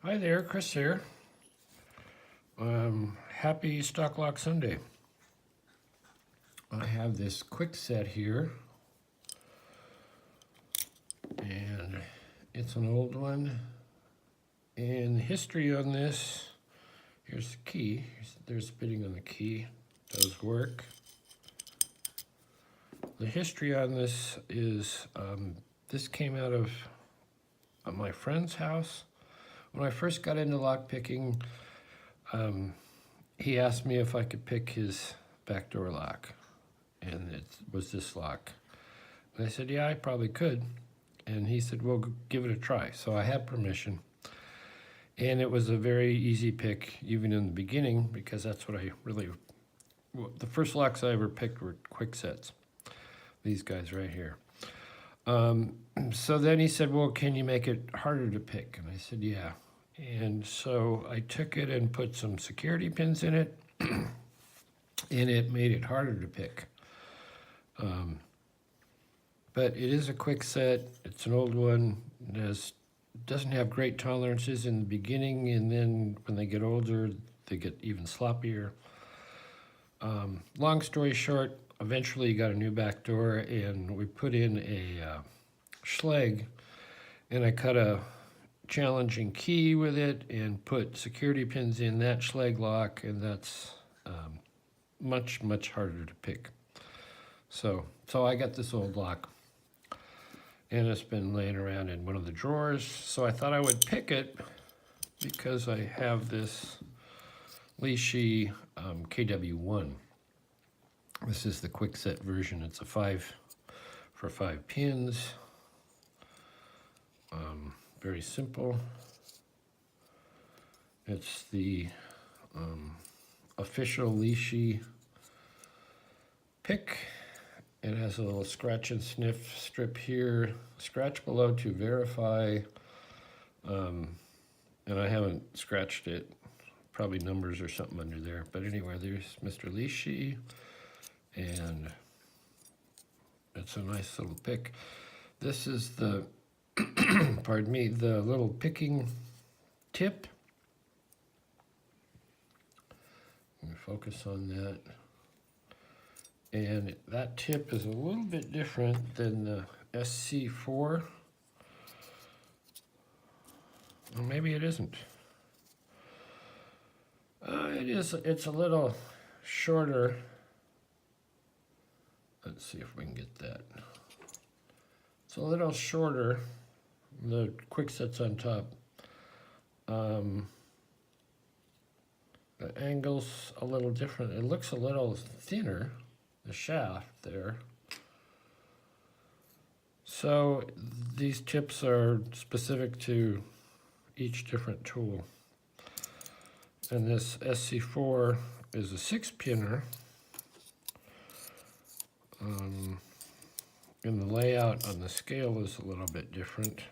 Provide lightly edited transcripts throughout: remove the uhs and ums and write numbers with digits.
Hi there, Chris here. Happy Stock Lock Sunday. I have this Kwikset here, and it's an old one. And the history on this, here's the key. There's spitting on the key. Does work. The history on this is this came out of my friend's house. When I first got into lock picking, he asked me if I could pick his back door lock, and it was this lock. And I said, yeah, I probably could. And he said, well, give it a try. So I had permission. And it was a very easy pick, even in the beginning, because that's what the first locks I ever picked were Kwiksets. These guys right here. So then he said, well, can you make it harder to pick? And I said, yeah. And so I took it and put some security pins in it, and it made it harder to pick. But it is a Kwikset. It's an old one. It doesn't have great tolerances in the beginning, and then when they get older, they get even sloppier. Long story short, eventually got a new back door, and we put in a schleg, and I cut a challenging key with it and put security pins in that schleg lock, and that's much harder to pick. So I got this old lock, and it's been laying around in one of the drawers. So I thought I would pick it because I have this Lishi KW1. This is the Kwikset version. It's a 5 for 5 pins. Very simple. It's the official Lishi pick. It has a little scratch and sniff strip here. Scratch below to verify. And I haven't scratched it. Probably numbers or something under there. But anyway, there's Mr. Lishi. And it's a nice little pick. This is the, pardon me, the little picking tip. Let me focus on that. And that tip is a little bit different than the SC4. Or maybe it isn't. It is. It's a little shorter. Let's see if we can get that. It's a little shorter. The Kwikset's on top. The angle's a little different. It looks a little thinner, the shaft there. So these tips are specific to each different tool. And this SC4 is a 6-pinner. And the layout on the scale is a little bit different.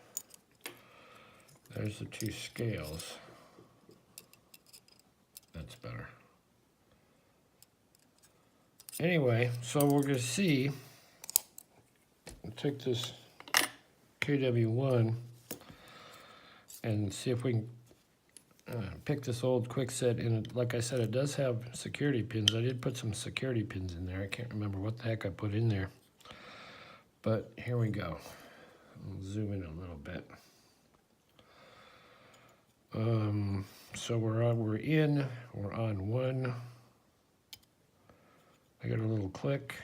There's the two scales. That's better. Anyway, so we're going to see. I'll take this KW1 and see if we can pick this old Kwikset. And like I said, it does have security pins. I did put some security pins in there. I can't remember what the heck I put in there. But here we go. I'll zoom in a little bit. So we're on 1. I got a little click.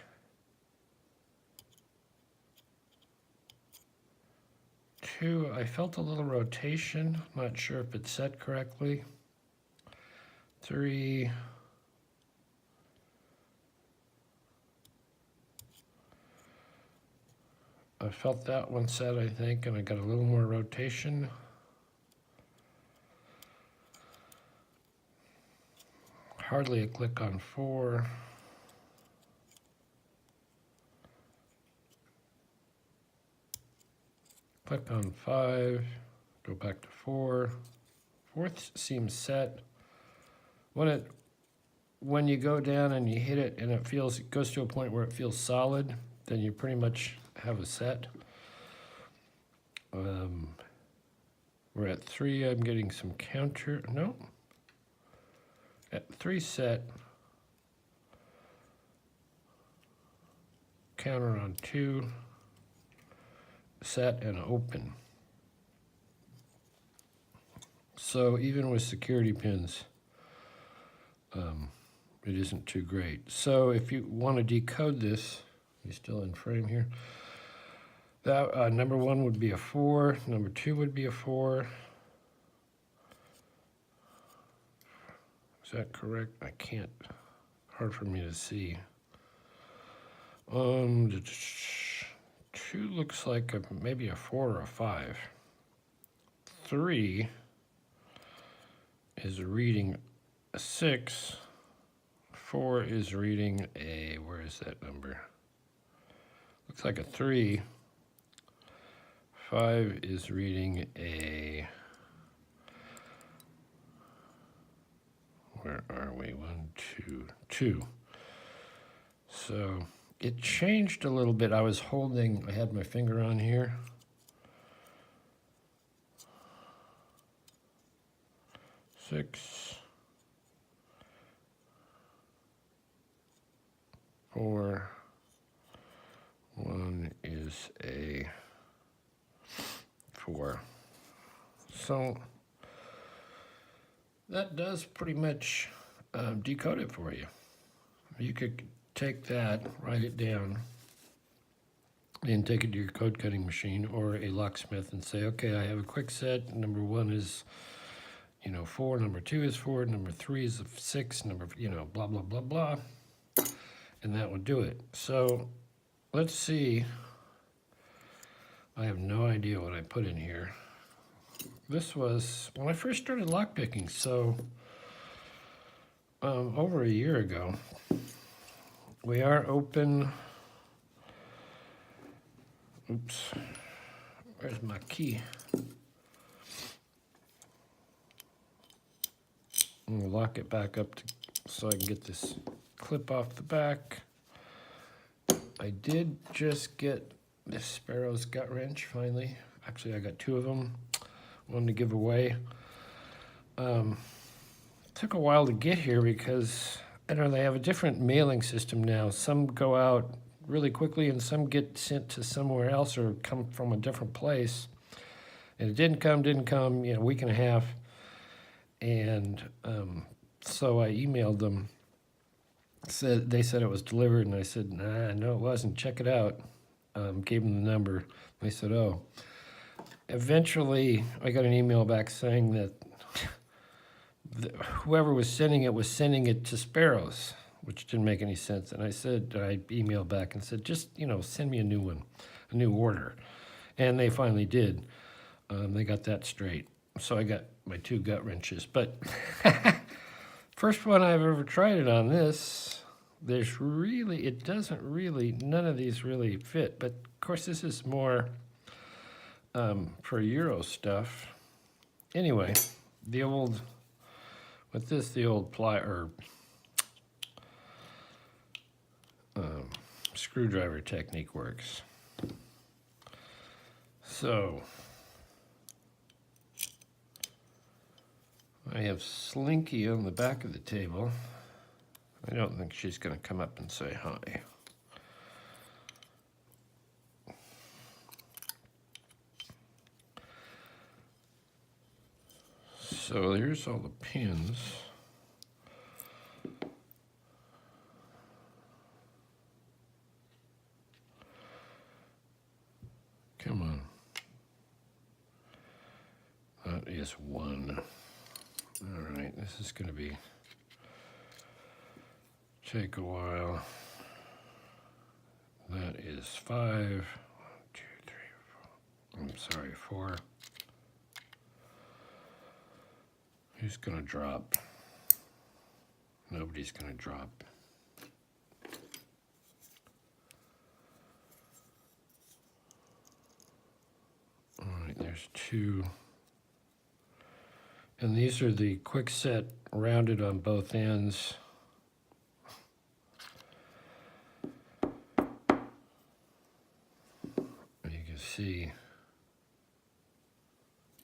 2, I felt a little rotation. Not sure if it's set correctly. 3. I felt that one set, I think, and I got a little more rotation. Hardly a click on 4. Click on 5, go back to 4. 4th seems set. When you go down and you hit it and it goes to a point where it feels solid, then you pretty much have a set. We're at 3, I'm getting some counter, no. At 3 set, counter on 2, set and open. So even with security pins, it isn't too great. So if you want to decode this, you're still in frame here. That number 1 would be a 4, number 2 would be a 4. Is that correct? I can't, hard for me to see. 2 looks like maybe a 4 or a 5. 3 is reading a 6. 4 is reading a, where is that number? Looks like a 3. 5 is reading a, where are we? 1, 2, 2. So it changed a little bit. I had my finger on here. Six, 4, 1 is a 4. So that does pretty much decode it for you. You could take that, write it down, and take it to your code cutting machine or a locksmith and say, okay, I have a Kwikset. Number 1 is, 4. Number 2 is 4. Number 3 is 6. Number, blah, blah, blah, blah. And that would do it. So let's see. I have no idea what I put in here. This was when I first started lockpicking, so over a year ago. We are open. Oops. Where's my key? I'm gonna lock it back up so I can get this clip off the back. I did just get this Sparrow's gut wrench finally. Actually, I got 2 of them. One to give away. Took a while to get here because I don't know, they have a different mailing system now. Some go out really quickly and some get sent to somewhere else or come from a different place. And it didn't come, a week and a half. And so I emailed them. They said it was delivered, and I said, nah, no, it wasn't. Check it out. Gave them the number. They said, oh. Eventually, I got an email back saying that whoever was sending it to Sparrows, which didn't make any sense. And I emailed back and said, just, send me a new one, a new order. And they finally did. They got that straight. So I got my 2 gut wrenches. But first one I've ever tried it on this. None of these really fit. But of course, this is more for Euro stuff. Anyway, the old screwdriver technique works. So I have Slinky on the back of the table. I don't think she's going to come up and say hi. So here's all the pins. Come on. That is 1. All right, this is going to take a while. That is 5. 1, 2, 3, 4. I'm sorry, 4. Who's going to drop? Nobody's going to drop. All right, there's 2. And these are the Kwikset rounded on both ends. You can see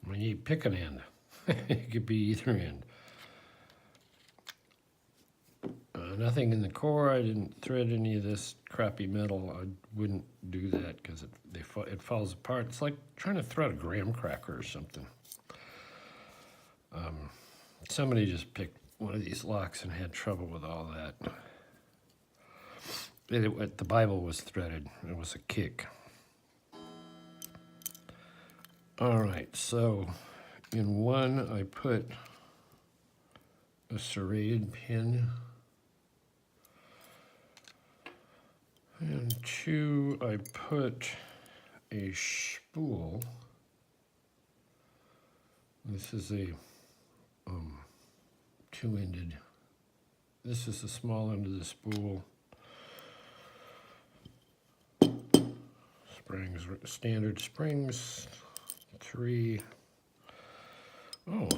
When you pick an end, it could be either end. Nothing in the core. I didn't thread any of this crappy metal. I wouldn't do that because it falls apart. It's like trying to thread a graham cracker or something. Somebody just picked one of these locks and had trouble with all that. The Bible was threaded. It was a kick. All right, so in one I put a serrated pin. And two, I put a spool. This is a two-ended. This is the small end of the spool. Springs, standard springs, 3. Oh,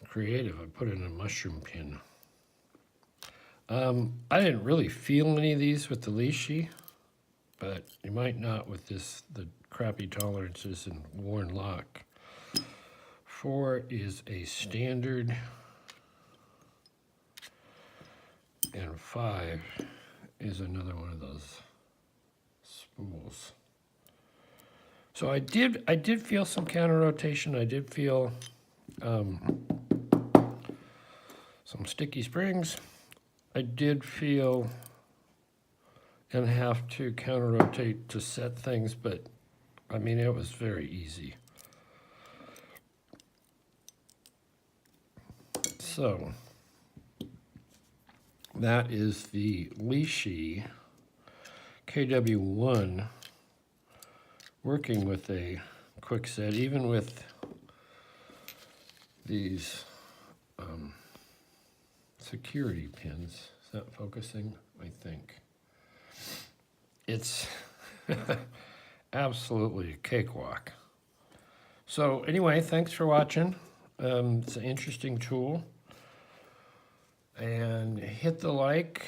creative. I put in a mushroom pin. I didn't really feel any of these with the Lishi, but you might not with the crappy tolerances and worn lock. 4 is a standard, and 5 is another one of those spools. So I did feel some counter rotation. I did feel some sticky springs. I did feel and have to counter rotate to set things, but I mean, it was very easy. So that is the Lishi KW1 working with a Kwikset, even with these security pins. Is that focusing? I think. It's absolutely a cakewalk. So anyway, thanks for watching. It's an interesting tool. And hit the like,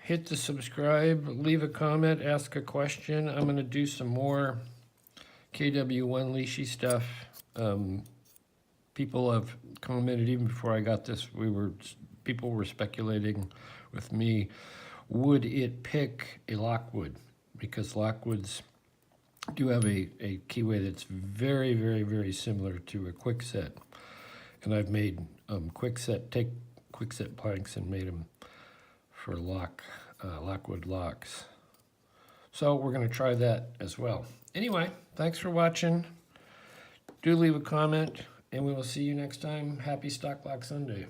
hit the subscribe, leave a comment, ask a question. I'm going to do some more KW1 Lishi stuff. People have commented even before I got this. People were speculating with me, would it pick a Lockwood? Because Lockwoods do have a keyway that's very, very, very similar to a Kwikset. And I've made Kwikset planks and made them for Lockwood locks. So we're going to try that as well. Anyway, thanks for watching. Do leave a comment, and we will see you next time. Happy Stock Lock Sunday.